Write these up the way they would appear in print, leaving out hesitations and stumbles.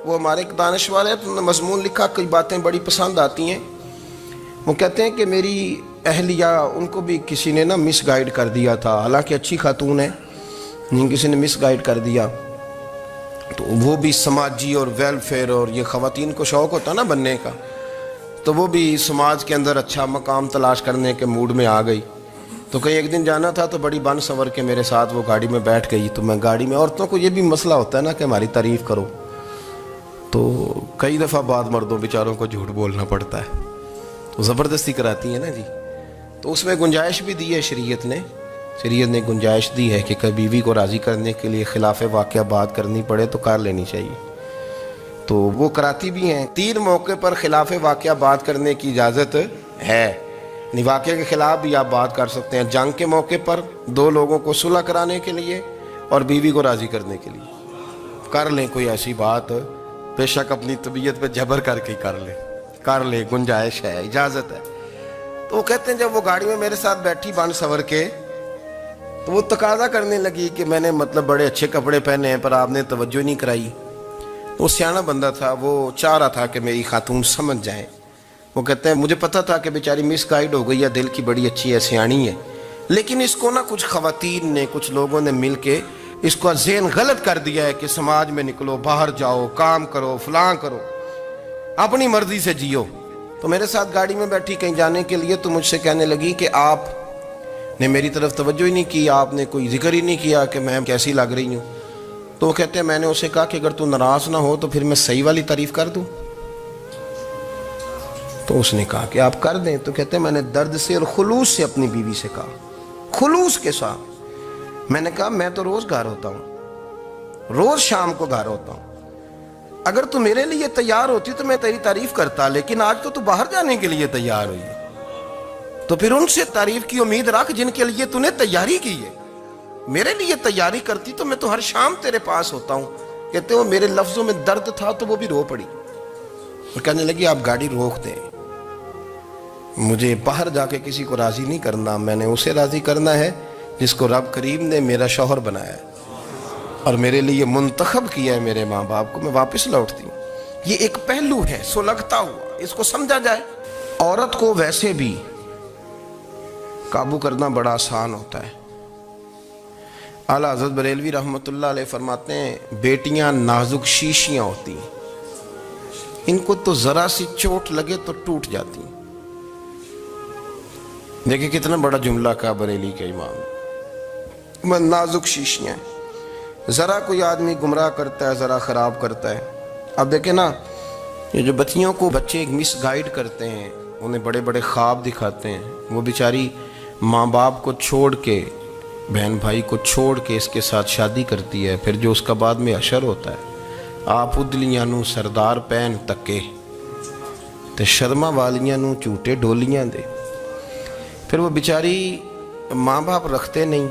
وہ ہمارے ایک دانش والے ہیں، تو انہوں نے مضمون لکھا، کئی باتیں بڑی پسند آتی ہیں۔ وہ کہتے ہیں کہ میری اہلیہ، ان کو بھی کسی نے نا مس گائیڈ کر دیا تھا، حالانکہ اچھی خاتون ہے، لیکن کسی نے مس گائیڈ کر دیا، تو وہ بھی سماجی اور ویلفیئر اور یہ خواتین کو شوق ہوتا نا بننے کا، تو وہ بھی سماج کے اندر اچھا مقام تلاش کرنے کے موڈ میں آ گئی۔ تو کہیں ایک دن جانا تھا تو بڑی بن سنور کے میرے ساتھ وہ گاڑی میں بیٹھ گئی۔ تو میں گاڑی میں، عورتوں کو یہ بھی مسئلہ ہوتا ہے نا کہ ہماری تعریف کرو، تو کئی دفعہ بعد مردوں بیچاروں کو جھوٹ بولنا پڑتا ہے، تو زبردستی کراتی ہیں نا جی۔ تو اس میں گنجائش بھی دی ہے شریعت نے گنجائش دی ہے کہ کبھی بیوی کو راضی کرنے کے لیے خلاف واقعہ بات کرنی پڑے تو کر لینی چاہیے، تو وہ کراتی بھی ہیں۔ 3 موقع پر خلاف واقعہ بات کرنے کی اجازت ہے، واقعے کے خلاف بھی آپ بات کر سکتے ہیں۔ جنگ کے موقع پر 2 لوگوں کو صلح کرانے کے لیے اور بیوی کو راضی کرنے کے لیے کر لیں کوئی ایسی بات، بے شک اپنی طبیعت پہ جبر کر کے کر لیں، گنجائش ہے، اجازت ہے۔ تو وہ کہتے ہیں جب وہ گاڑی میں میرے ساتھ بیٹھی بن سنور کے، تو وہ تقاضا کرنے لگی کہ میں نے مطلب بڑے اچھے کپڑے پہنے ہیں پر آپ نے توجہ نہیں کرائی۔ وہ سیاںا بندہ تھا، وہ چاہ رہا تھا کہ میری خاتون سمجھ جائیں۔ وہ کہتے ہیں مجھے پتا تھا کہ بیچاری مس گائیڈ ہو گئی ہے، دل کی بڑی اچھی ہے، سیاਣੀ ہے، لیکن اس کو نا کچھ خواتین نے، کچھ لوگوں نے مل کے اس کو ذہن غلط کر دیا ہے کہ سماج میں نکلو، باہر جاؤ، کام کرو، فلاں کرو، اپنی مرضی سے جیو۔ تو میرے ساتھ گاڑی میں بیٹھی کہیں جانے کے لیے، تو مجھ سے کہنے لگی کہ آپ نے میری طرف توجہ ہی نہیں کی، آپ نے کوئی ذکر ہی نہیں کیا کہ میں کیسی لگ رہی ہوں۔ تو وہ کہتے ہیں میں نے اسے کہا کہ اگر تو ناراض نہ ہو تو پھر میں صحیح والی تعریف کر دوں۔ تو اس نے کہا کہ آپ کر دیں۔ تو کہتے ہیں میں نے درد سے اور خلوص سے اپنی بیوی سے کہا، خلوص کے ساتھ میں نے کہا میں تو روز گھر ہوتا ہوں، روز شام کو گھر ہوتا ہوں، اگر تو میرے لیے تیار ہوتی تو میں تیری تعریف کرتا، لیکن آج تو باہر جانے کے لیے تیار ہوئی، تو پھر ان سے تعریف کی امید رکھ جن کے لیے تو نے تیاری کی ہے۔ میرے لیے تیاری کرتی تو میں تو ہر شام تیرے پاس ہوتا ہوں۔ کہتے ہیں میرے لفظوں میں درد تھا تو وہ بھی رو پڑی، اور کہنے لگی آپ گاڑی روک دیں، مجھے باہر جا کے کسی کو راضی نہیں کرنا، میں نے اسے راضی کرنا ہے جس کو رب کریم نے میرا شوہر بنایا ہے اور میرے لیے منتخب کیا ہے، میرے ماں باپ کو۔ میں واپس لوٹتی ہوں۔ یہ ایک پہلو ہے سلگتا ہوا، اس کو سمجھا جائے۔ عورت کو ویسے بھی قابو کرنا بڑا آسان ہوتا ہے۔ اعلیٰ حضرت بریلوی رحمۃ اللہ علیہ فرماتے ہیں بیٹیاں نازک شیشیاں ہوتی ہیں، ان کو تو ذرا سی چوٹ لگے تو ٹوٹ جاتی ہیں۔ دیکھیں کتنا بڑا جملہ کہا بریلی کے امام، نازک شیشیاں، ذرا کوئی آدمی گمراہ کرتا ہے، ذرا خراب کرتا ہے۔ اب دیکھیں نا، یہ جو بچیوں کو بچے مس گائیڈ کرتے ہیں، انہیں بڑے بڑے خواب دکھاتے ہیں، وہ بیچاری ماں باپ کو چھوڑ کے، بہن بھائی کو چھوڑ کے اس کے ساتھ شادی کرتی ہے، پھر جو اس کا بعد میں حشر ہوتا ہے، آپ ادلیاں نو سردار پہن تکے تے شرما والیاں نو جھوٹے ڈولیاں دے۔ پھر وہ بیچاری ماں باپ رکھتے نہیں،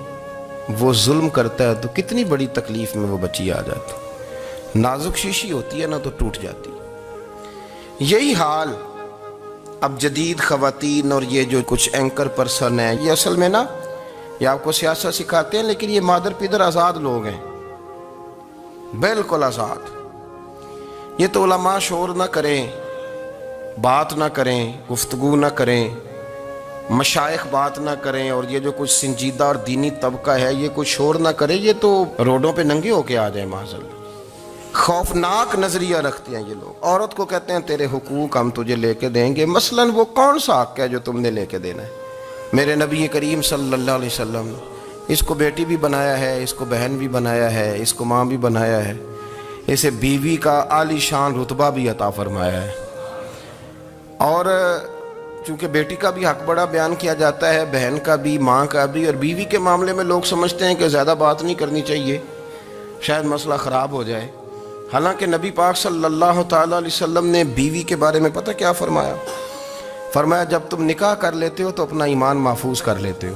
وہ ظلم کرتا ہے، تو کتنی بڑی تکلیف میں وہ بچی آ جاتی۔ نازک شیشی ہوتی ہے نا تو ٹوٹ جاتی۔ یہی حال اب جدید خواتین اور یہ جو کچھ اینکر پرسن ہیں، یہ اصل میں نا یہ آپ کو سیاست سکھاتے ہیں، لیکن یہ مادر پیدر آزاد لوگ ہیں، بالکل آزاد۔ یہ تو علماء شور نہ کریں، بات نہ کریں، گفتگو نہ کریں، مشائخ بات نہ کریں، اور یہ جو کچھ سنجیدہ اور دینی طبقہ ہے یہ کچھ شور نہ کرے، یہ تو روڈوں پہ ننگے ہو کے آ جائیں معاذ۔ خوفناک نظریہ رکھتے ہیں یہ لوگ۔ عورت کو کہتے ہیں تیرے حقوق ہم تجھے لے کے دیں گے، مثلاً وہ کون سا حق ہے جو تم نے لے کے دینا ہے؟ میرے نبی کریم صلی اللہ علیہ وسلم اس کو بیٹی بھی بنایا ہے، اس کو بہن بھی بنایا ہے، اس کو ماں بھی بنایا ہے، اسے بیوی کا عالی شان رتبہ بھی عطا فرمایا ہے۔ اور چونکہ بیٹی کا بھی حق بڑا بیان کیا جاتا ہے، بہن کا بھی، ماں کا بھی، اور بیوی کے معاملے میں لوگ سمجھتے ہیں کہ زیادہ بات نہیں کرنی چاہیے، شاید مسئلہ خراب ہو جائے۔ حالانکہ نبی پاک صلی اللہ تعالیٰ علیہ وسلم نے بیوی کے بارے میں پتہ کیا فرمایا؟ فرمایا جب تم نکاح کر لیتے ہو تو اپنا ایمان محفوظ کر لیتے ہو۔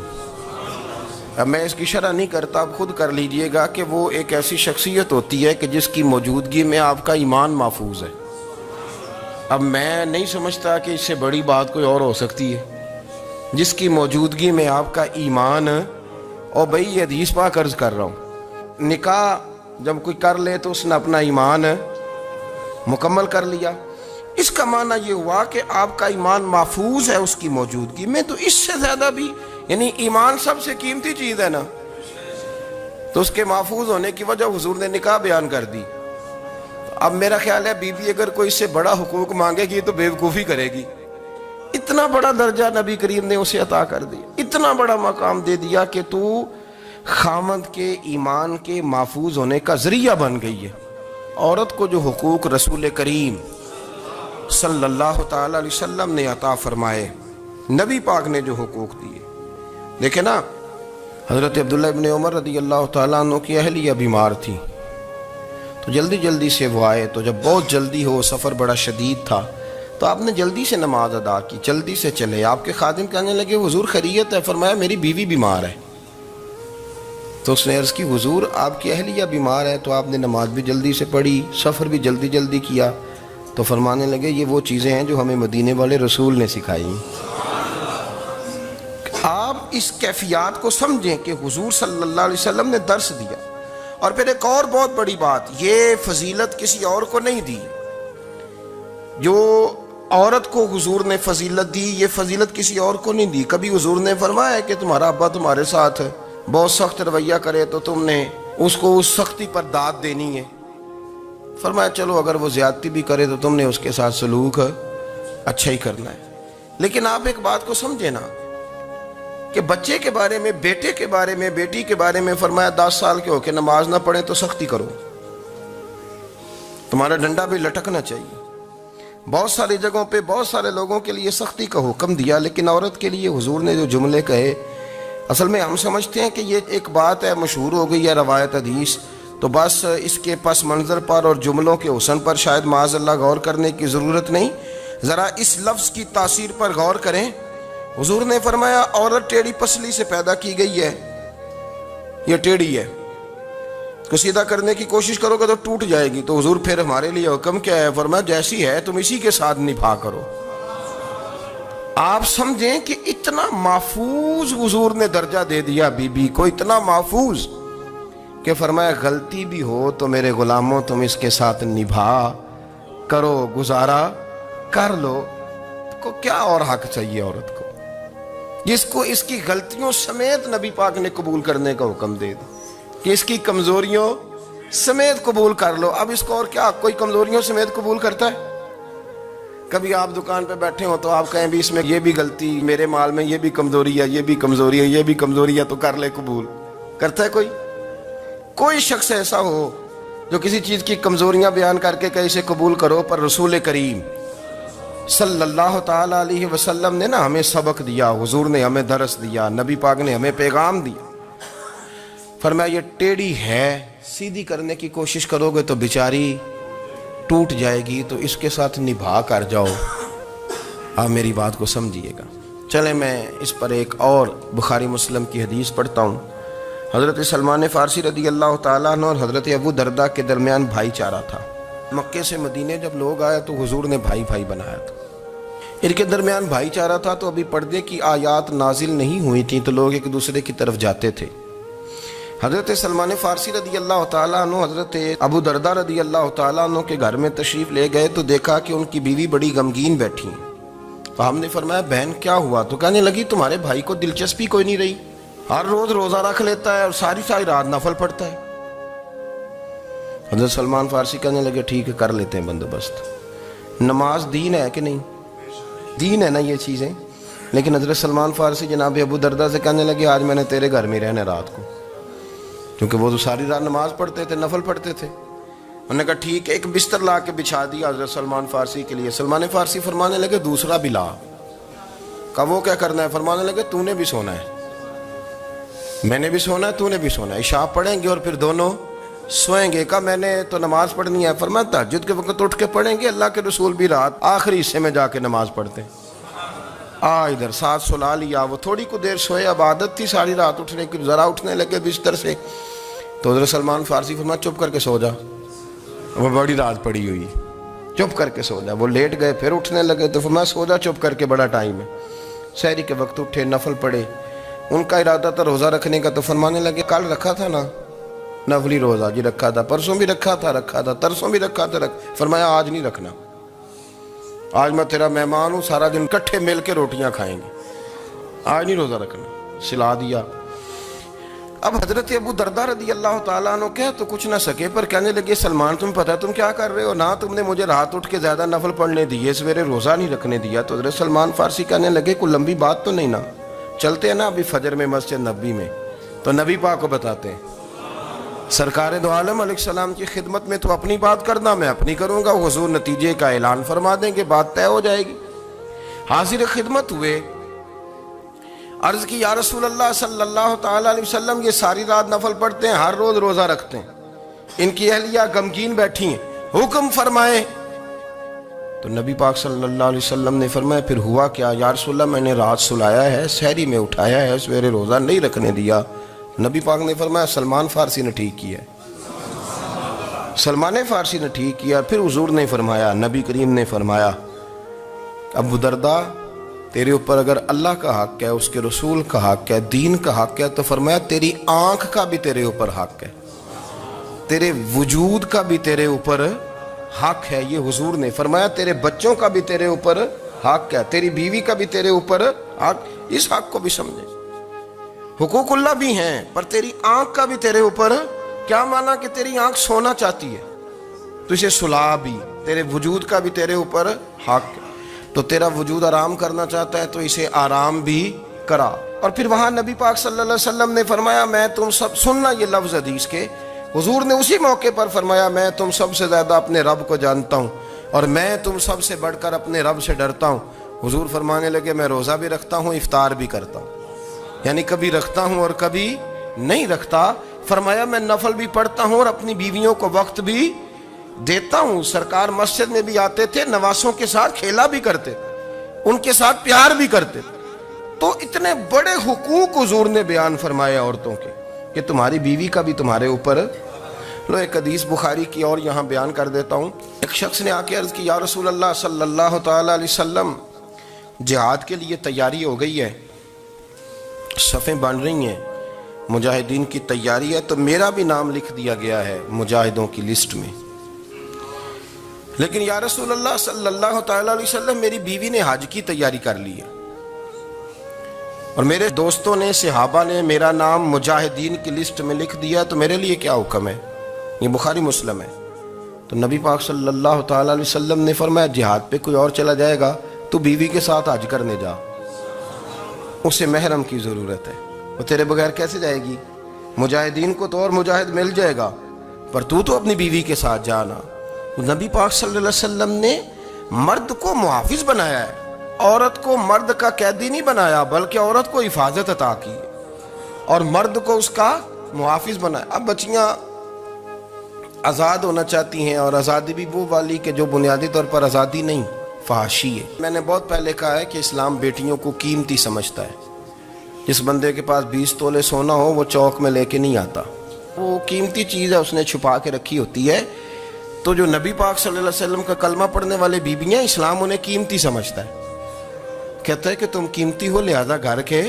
اب میں اس کی شرح نہیں کرتا، اب خود کر لیجئے گا کہ وہ ایک ایسی شخصیت ہوتی ہے کہ جس کی موجودگی میں آپ کا ایمان محفوظ ہے۔ اب میں نہیں سمجھتا کہ اس سے بڑی بات کوئی اور ہو سکتی ہے، جس کی موجودگی میں آپ کا ایمان، اور بھئی یہ حدیث پاک عرض کر رہا ہوں، نکاح جب کوئی کر لے تو اس نے اپنا ایمان مکمل کر لیا۔ اس کا معنی یہ ہوا کہ آپ کا ایمان محفوظ ہے اس کی موجودگی میں۔ تو اس سے زیادہ بھی، یعنی ایمان سب سے قیمتی چیز ہے نا، تو اس کے محفوظ ہونے کی وجہ حضور نے نکاح بیان کر دی۔ اب میرا خیال ہے بی بی اگر کوئی اس سے بڑا حقوق مانگے گی تو بیوقوفی کرے گی۔ اتنا بڑا درجہ نبی کریم نے اسے عطا کر دیا، اتنا بڑا مقام دے دیا کہ تو خامند کے ایمان کے محفوظ ہونے کا ذریعہ بن گئی ہے۔ عورت کو جو حقوق رسول کریم صلی اللہ تعالی علیہ وسلم نے عطا فرمائے، نبی پاک نے جو حقوق دیے، دیکھیں نا، حضرت عبداللہ ابن عمر رضی اللہ تعالیٰ عنہ کی اہلیہ بیمار تھی، تو جلدی جلدی سے وہ آئے، تو جب بہت جلدی ہو، سفر بڑا شدید تھا، تو آپ نے جلدی سے نماز ادا کی، جلدی سے چلے۔ آپ کے خادم کہنے لگے حضور خیریت ہے؟ فرمایا میری بیوی بیمار ہے۔ تو اس نے عرض کی حضور آپ کی اہلیہ بیمار ہے، تو آپ نے نماز بھی جلدی سے پڑھی، سفر بھی جلدی جلدی کیا۔ تو فرمانے لگے یہ وہ چیزیں ہیں جو ہمیں مدینے والے رسول نے سکھائی۔ آپ اس کیفیات کو سمجھیں کہ حضور صلی اللہ علیہ وسلم نے درس دیا۔ اور پھر ایک اور بہت بڑی بات، یہ فضیلت کسی اور کو نہیں دی، جو عورت کو حضور نے فضیلت دی، یہ فضیلت کسی اور کو نہیں دی۔ کبھی حضور نے فرمایا کہ تمہارا ابا تمہارے ساتھ بہت سخت رویہ کرے تو تم نے اس کو اس سختی پر داد دینی ہے؟ فرمایا چلو اگر وہ زیادتی بھی کرے تو تم نے اس کے ساتھ سلوک اچھا ہی کرنا ہے۔ لیکن آپ ایک بات کو سمجھے نا کہ بچے کے بارے میں، بیٹے کے بارے میں، بیٹی کے بارے میں فرمایا 10 سال کے ہو کے نماز نہ پڑھیں تو سختی کرو، تمہارا ڈنڈا بھی لٹکنا چاہیے۔ بہت ساری جگہوں پہ بہت سارے لوگوں کے لیے سختی کا حکم دیا، لیکن عورت کے لیے حضور نے جو جملے کہے، اصل میں ہم سمجھتے ہیں کہ یہ ایک بات ہے، مشہور ہو گئی ہے روایت حدیث، تو بس اس کے پس منظر پر اور جملوں کے حسن پر شاید معاذ اللہ غور کرنے کی ضرورت نہیں، ذرا اس لفظ کی تاثیر پر غور کریں۔ حضور نے فرمایا عورت ٹیڑھی پسلی سے پیدا کی گئی ہے، یہ ٹیڑھی ہے، کو سیدھا کرنے کی کوشش کرو گے تو ٹوٹ جائے گی۔ تو حضور پھر ہمارے لیے حکم کیا ہے؟ فرمایا جیسی ہے تم اسی کے ساتھ نبھا کرو۔ آپ سمجھیں کہ اتنا محفوظ حضور نے درجہ دے دیا بی بی کو، اتنا محفوظ کہ فرمایا غلطی بھی ہو تو میرے غلاموں تم اس کے ساتھ نبھا کرو، گزارا کر لو۔ کو کیا اور حق چاہیے عورت کو، جس کو اس کی غلطیوں سمیت نبی پاک نے قبول کرنے کا حکم دے دیا کہ اس کی کمزوریوں سمیت قبول کر لو۔ اب اس کو اور کیا، کوئی کمزوریوں سمیت قبول کرتا ہے؟ کبھی آپ دکان پہ بیٹھے ہو تو آپ کہیں بھی اس میں یہ بھی غلطی، میرے مال میں یہ بھی کمزوری ہے، یہ بھی کمزوری ہے، یہ بھی کمزوری ہے، تو کر لے قبول؟ کرتا ہے کوئی شخص ایسا ہو جو کسی چیز کی کمزوریاں بیان کر کے کہ اسے قبول کرو؟ پر رسول کریم صلی اللہ تعالی علیہ وسلم نے نا ہمیں سبق دیا، حضور نے ہمیں درس دیا، نبی پاک نے ہمیں پیغام دیا۔ فرمایا یہ ٹیڑھی ہے، سیدھی کرنے کی کوشش کرو گے تو بیچاری ٹوٹ جائے گی، تو اس کے ساتھ نبھا کر جاؤ۔ آپ میری بات کو سمجھیے گا۔ چلیں میں اس پر ایک اور بخاری مسلم کی حدیث پڑھتا ہوں۔ حضرت سلمان فارسی رضی اللہ تعالیٰ عنہ اور حضرت ابو دردہ کے درمیان بھائی چارہ تھا۔ مکے سے مدینے جب لوگ آئے تو حضور نے بھائی بھائی بنایا تھا، ان کے درمیان بھائی چارہ تھا، تو ابھی پردے کی آیات نازل نہیں ہوئی تھیں، تو لوگ ایک دوسرے کی طرف جاتے تھے۔ حضرت سلمان فارسی رضی اللہ تعالیٰ عنہ حضرت ابو دردہ رضی اللہ تعالیٰ عنہ کے گھر میں تشریف لے گئے تو دیکھا کہ ان کی بیوی بڑی غمگین بیٹھی ہیں۔ تو ہم نے فرمایا بہن کیا ہوا؟ تو کہنے لگی تمہارے بھائی کو دلچسپی کوئی نہیں رہی، ہر روز روزہ رکھ لیتا ہے اور ساری رات نفل پڑھتا ہے۔ حضرت سلمان فارسی کہنے لگے ٹھیک ہے کر لیتے ہیں بندوبست۔ نماز دین ہے کہ نہیں؟ دین ہے نا یہ چیزیں۔ لیکن حضرت سلمان فارسی جناب ابو دردہ سے کہنے لگے آج میں نے تیرے گھر میں رہنا رات کو، کیونکہ وہ تو ساری رات نماز پڑھتے تھے، نفل پڑھتے تھے۔ انہوں نے کہا ٹھیک ہے، ایک بستر لا کے بچھا دیا حضرت سلمان فارسی کے لیے۔ سلمان فارسی فرمانے لگے دوسرا بھی لا۔ کہا وہ کیا کرنا ہے؟ فرمانے لگے تو نے بھی سونا ہے، میں نے بھی سونا ہے، تو نے بھی سونا ہے، عشاء پڑھیں گے اور پھر دونوں سوئیں گے۔ کہا میں نے تو نماز پڑھنی ہے۔ فرمایا تہجد کے وقت اٹھ کے پڑھیں گے، اللہ کے رسول بھی رات آخری حصے میں جا کے نماز پڑھتے ہیں۔ ادھر ساتھ سلا لیا، وہ تھوڑی کو دیر سوئے، اب عادت تھی ساری رات اٹھنے کی، ذرا اٹھنے لگے بستر سے تو حضرت سلمان فارسی فرمایا چپ کر کے سو جا، وہ بڑی رات پڑی ہوئی، چپ کر کے سو جا۔ وہ لیٹ گئے، پھر اٹھنے لگے تو فرمایا سو جا چپ کر کے، بڑا ٹائم ہے۔ سحری کے وقت اٹھے، نفل پڑھے، ان کا ارادہ تھا روزہ رکھنے کا، تو فرمانے لگے کل رکھا تھا نا، نفلی روزہ جی رکھا تھا، پرسوں بھی رکھا تھا، ترسوں بھی رکھا تھا، فرمایا آج نہیں رکھنا، آج میں تیرا مہمان ہوں، سارا دن کٹھے مل کے روٹیاں کھائیں گے، آج نہیں روزہ رکھنا، سلا دیا۔ اب حضرت ابو درداء رضی اللہ تعالیٰ عنہ کہہ تو کچھ نہ سکے، پر کہنے لگے سلمان تم پتہ ہے تم کیا کر رہے ہو، نہ تم نے مجھے رات اٹھ کے زیادہ نفل پڑھنے دیے، سویرے روزہ نہیں رکھنے دیا۔ تو حضرت سلمان فارسی کہنے لگے کوئی لمبی بات تو نہیں نا، چلتے ہیں نا ابھی فجر میں مسجد نبی میں، تو نبی پاک کو بتاتے ہیں سرکار دو عالم علیہ السلام کی خدمت میں تو اپنی بات کرنا، میں اپنی کروں گا، حضور نتیجے کا اعلان فرما دیں گے، بات طے ہو جائے گی۔ حاضر خدمت ہوئے، عرض کی یا رسول اللہ صلی اللہ تعالیٰ علیہ وسلم یہ ساری رات نفل پڑھتے ہیں، ہر روز روزہ رکھتے ہیں، ان کی اہلیہ غمگین بیٹھی ہیں، حکم فرمائے۔ تو نبی پاک صلی اللہ علیہ وسلم نے فرمایا پھر ہوا کیا؟ یا رسول اللہ میں نے رات سلایا ہے، سحری میں اٹھایا ہے، سویرے روزہ نہیں رکھنے دیا۔ نبی پاک نے فرمایا سلمان فارسی نے ٹھیک کیا، سلمان فارسی نے ٹھیک کیا۔ پھر حضور نے فرمایا، نبی کریم نے فرمایا ابو درداء تیرے اوپر اگر اللہ کا حق ہے، اس کے رسول کا حق ہے، دین کا حق ہے، تو فرمایا تیری آنکھ کا بھی تیرے اوپر حق ہے، تیرے وجود کا بھی تیرے اوپر حق ہے۔ یہ حضور نے فرمایا تیرے بچوں کا بھی تیرے اوپر حق ہے، تیری بیوی کا بھی تیرے اوپر حق، اس حق کو بھی سمجھے۔ حقوق اللہ بھی ہیں، پر تیری آنکھ کا بھی تیرے اوپر، کیا مانا کہ تیری آنکھ سونا چاہتی ہے تو اسے سلا بھی، تیرے وجود کا بھی تیرے اوپر حق ہے، تو تیرا وجود آرام کرنا چاہتا ہے تو اسے آرام بھی کرا۔ اور پھر وہاں نبی پاک صلی اللہ علیہ وسلم نے فرمایا میں تم سب، سننا یہ لفظ حدیث کے، حضور نے اسی موقع پر فرمایا میں تم سب سے زیادہ اپنے رب کو جانتا ہوں اور میں تم سب سے بڑھ کر اپنے رب سے ڈرتا ہوں۔ حضور فرمانے لگے میں روزہ بھی رکھتا ہوں، افطار بھی کرتا ہوں، یعنی کبھی رکھتا ہوں اور کبھی نہیں رکھتا۔ فرمایا میں نفل بھی پڑھتا ہوں اور اپنی بیویوں کو وقت بھی دیتا ہوں۔ سرکار مسجد میں بھی آتے تھے، نواسوں کے ساتھ کھیلا بھی کرتے، ان کے ساتھ پیار بھی کرتے۔ تو اتنے بڑے حقوق حضور نے بیان فرمائے عورتوں کے کہ تمہاری بیوی کا بھی تمہارے اوپر۔ لو ایک حدیث بخاری کی اور یہاں بیان کر دیتا ہوں۔ ایک شخص نے آ کے عرض کی یا رسول اللہ صلی اللہ تعالی علیہ وسلم جہاد کے لیے تیاری ہو گئی ہے، صفیں بن رہی ہیں، مجاہدین کی تیاری ہے، تو میرا بھی نام لکھ دیا گیا ہے مجاہدوں کی لسٹ میں، لیکن یا رسول اللہ صلی اللہ تعالی علیہ وسلم میری بیوی نے حج کی تیاری کر لی ہے اور میرے دوستوں نے، صحابہ نے میرا نام مجاہدین کی لسٹ میں لکھ دیا، تو میرے لیے کیا حکم ہے؟ یہ بخاری مسلم ہے۔ تو نبی پاک صلی اللہ تعالی علیہ وسلم نے فرمایا جہاد پہ کوئی اور چلا جائے گا تو بیوی کے ساتھ حج کرنے جا، اسے محرم کی ضرورت ہے، وہ تیرے بغیر کیسے جائے گی؟ مجاہدین کو تو اور مجاہد مل جائے گا، پر تو اپنی بیوی کے ساتھ جانا۔ نبی پاک صلی اللہ علیہ وسلم نے مرد کو محافظ بنایا ہے، عورت کو مرد کا قیدی نہیں بنایا، بلکہ عورت کو حفاظت عطا کی اور مرد کو اس کا محافظ بنایا۔ اب بچیاں آزاد ہونا چاہتی ہیں، اور آزادی بھی وہ والی کہ جو بنیادی طور پر آزادی نہیں، فحاشی ہے۔ میں نے بہت پہلے کہا ہے کہ اسلام بیٹیوں کو قیمتی سمجھتا ہے۔ جس بندے کے پاس 20 تولے سونا ہو وہ چوک میں لے کے نہیں آتا، وہ قیمتی چیز ہے، اس نے چھپا کے رکھی ہوتی ہے۔ تو جو نبی پاک صلی اللہ علیہ وسلم کا کلمہ پڑھنے والے بیویاں، اسلام انہیں قیمتی سمجھتا ہے، کہتا ہے کہ تم قیمتی ہو لہذا گھر کے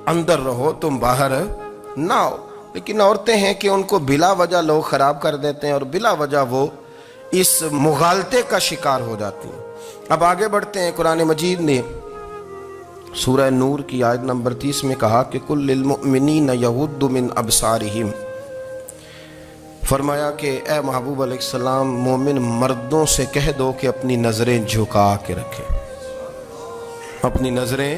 اندر رہو، تم باہر نہ ہو۔ لیکن عورتیں ہیں کہ ان کو بلا وجہ لوگ خراب کر دیتے ہیں اور بلا وجہ وہ اس مغالطے کا شکار ہو جاتی ہیں۔ اب آگے بڑھتے ہیں۔ قرآن مجید نے سورہ نور کی آیت نمبر 30 میں کہا کہ کل للمؤمنین یغضوا من ابصارہم، فرمایا کہ اے محبوب علیہ السلام مومن مردوں سے کہہ دو کہ اپنی نظریں جھکا کے رکھیں، اپنی نظریں۔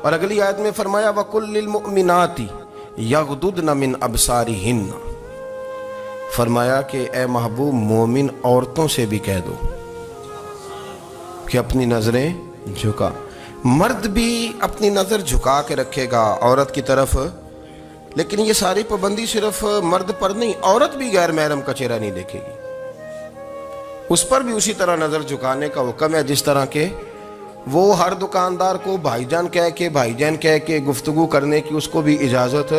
اور اگلی آیت میں فرمایا وَقُلْ لِلْمُؤْمِنَاتِ یغضضن من ابصارہن، فرمایا کہ اے محبوب مومن عورتوں سے بھی کہہ دو کہ اپنی نظریں جھکا۔ مرد بھی اپنی نظر جھکا کے رکھے گا عورت کی طرف، لیکن یہ ساری پابندی صرف مرد پر نہیں، عورت بھی غیر محرم کا چہرہ نہیں دیکھے گی، اس پر بھی اسی طرح نظر جھکانے کا حکم ہے، جس طرح کہ وہ ہر دکاندار کو بھائی جان کہہ کے گفتگو کرنے کی اس کو بھی اجازت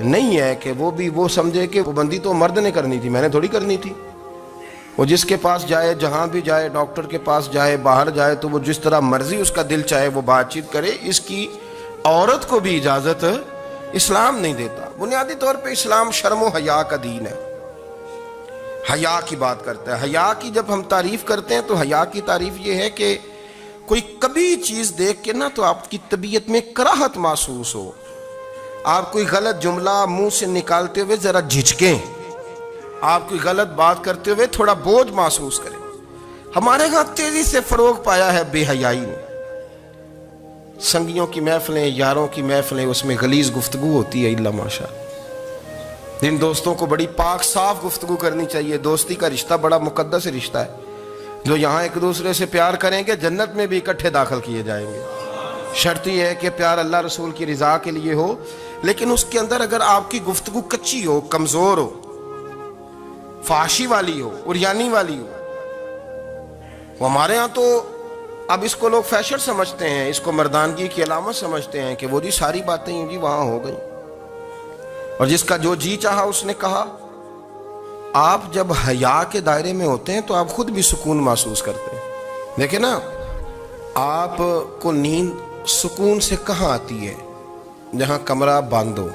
نہیں ہے کہ وہ سمجھے کہ پابندی تو مرد نے کرنی تھی، میں نے تھوڑی کرنی تھی۔ وہ جس کے پاس جائے، جہاں بھی جائے، ڈاکٹر کے پاس جائے، باہر جائے، تو وہ جس طرح مرضی اس کا دل چاہے وہ بات چیت کرے، اس کی عورت کو بھی اجازت اسلام نہیں دیتا۔ بنیادی طور پہ اسلام شرم و حیا کا دین ہے، حیا کی بات کرتا ہے۔ حیا کی جب ہم تعریف کرتے ہیں تو حیا کی تعریف یہ ہے کہ کوئی کبھی چیز دیکھ کے نا تو آپ کی طبیعت میں کراہت محسوس ہو، آپ کوئی غلط جملہ منہ سے نکالتے ہوئے ذرا جھجکیں، آپ کوئی غلط بات کرتے ہوئے تھوڑا بوجھ محسوس کریں۔ ہمارے ہاں تیزی سے فروغ پایا ہے بے حیائی نے۔ سنگیوں کی محفلیں، یاروں کی محفلیں، اس میں غلیظ گفتگو ہوتی ہے الا ماشاء اللہ۔ جن دوستوں کو بڑی پاک صاف گفتگو کرنی چاہیے، دوستی کا رشتہ بڑا مقدس رشتہ ہے، جو یہاں ایک دوسرے سے پیار کریں گے جنت میں بھی اکٹھے داخل کیے جائیں گے۔ شرط یہ ہے کہ پیار اللہ رسول کی رضا کے لیے ہو، لیکن اس کے اندر اگر آپ کی گفتگو کچی ہو، کمزور ہو، فحاشی والی ہو، عریانی والی ہو، وہ ہمارے ہاں تو اب اس کو لوگ فیشن سمجھتے ہیں، اس کو مردانگی کی علامت سمجھتے ہیں کہ وہ جی ساری باتیں جی وہاں ہو گئیں، اور جس کا جو جی چاہا اس نے کہا۔ آپ جب حیا کے دائرے میں ہوتے ہیں تو آپ خود بھی سکون محسوس کرتے ہیں۔ دیکھیں نا، آپ کو نیند سکون سے کہاں آتی ہے؟ جہاں کمرہ بند ہو،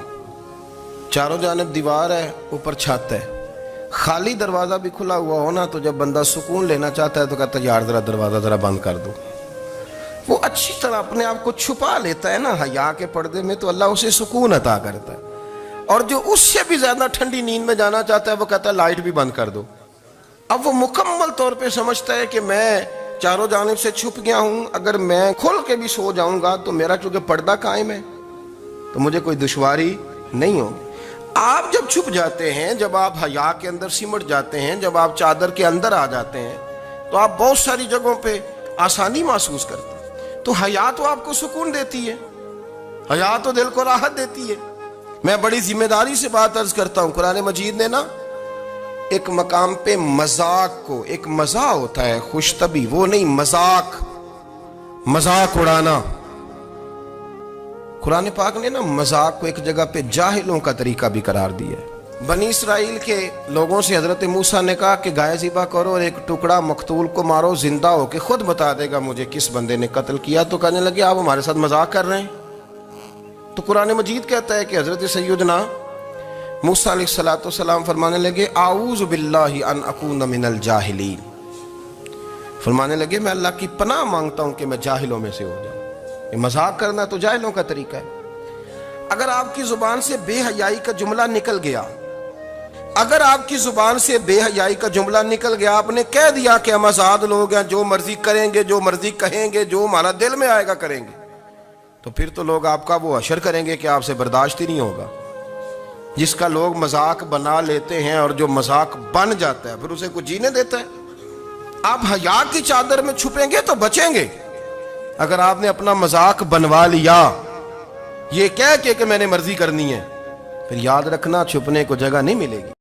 چاروں جانب دیوار ہے، اوپر چھت ہے، خالی دروازہ بھی کھلا ہوا ہونا تو جب بندہ سکون لینا چاہتا ہے تو کہتا ہے یار ذرا دروازہ ذرا بند کر دو۔ وہ اچھی طرح اپنے آپ کو چھپا لیتا ہے نا حیا کے پردے میں، تو اللہ اسے سکون عطا کرتا ہے۔ اور جو اس سے بھی زیادہ ٹھنڈی نیند میں جانا چاہتا ہے وہ کہتا ہے لائٹ بھی بند کر دو۔ اب وہ مکمل طور پہ سمجھتا ہے کہ میں چاروں جانب سے چھپ گیا ہوں، اگر میں کھل کے بھی سو جاؤں گا تو میرا چونکہ پردہ قائم ہے تو مجھے کوئی دشواری نہیں ہوگی۔ آپ جب چھپ جاتے ہیں، جب آپ حیا کے اندر سمٹ جاتے ہیں، جب آپ چادر کے اندر آ جاتے ہیں تو آپ بہت ساری جگہوں پہ آسانی محسوس کرتے ہیں۔ تو حیا تو آپ کو سکون دیتی ہے، حیا تو دل کو راحت دیتی ہے۔ میں بڑی ذمہ داری سے بات عرض کرتا ہوں، قرآن مجید نے نا ایک مقام پہ مذاق کو، ایک مزاح ہوتا ہے خوش طبی، وہ نہیں، مذاق اڑانا، قرآن پاک نے نا مذاق کو ایک جگہ پہ جاہلوں کا طریقہ بھی قرار دیا ہے۔ بنی اسرائیل کے لوگوں سے حضرت موسیٰ نے کہا کہ گائے ذبح کرو اور ایک ٹکڑا مقتول کو مارو، زندہ ہو کے خود بتا دے گا مجھے کس بندے نے قتل کیا۔ تو کہنے لگے آپ ہمارے ساتھ مذاق کر رہے ہیں۔ تو قرآن مجید کہتا ہے کہ حضرت سیدنا موسیٰ علیہ السلام فرمانے لگے اعوذ باللہ ان اکون من الجاہلین، فرمانے لگے میں اللہ کی پناہ مانگتا ہوں کہ میں جاہلوں میں سے ہو جاؤں۔ یہ مذاق کرنا تو جاہلوں کا طریقہ ہے۔ اگر آپ کی زبان سے بے حیائی کا جملہ نکل گیا، اگر آپ کی زبان سے بے حیائی کا جملہ نکل گیا، آپ نے کہہ دیا کہ ہم آزاد لوگ ہیں، جو مرضی کریں گے، جو مرضی کہیں گے، جو ہمارا دل میں آئے گا کریں گے، تو پھر تو لوگ آپ کا وہ حشر کریں گے کہ آپ سے برداشت ہی نہیں ہوگا۔ جس کا لوگ مذاق بنا لیتے ہیں اور جو مذاق بن جاتا ہے پھر اسے کچھ جینے دیتا ہے۔ آپ حیا کی چادر میں چھپیں گے تو بچیں گے، اگر آپ نے اپنا مذاق بنوا لیا یہ کہہ کے کہ میں نے مرضی کرنی ہے، پھر یاد رکھنا چھپنے کو جگہ نہیں ملے گی۔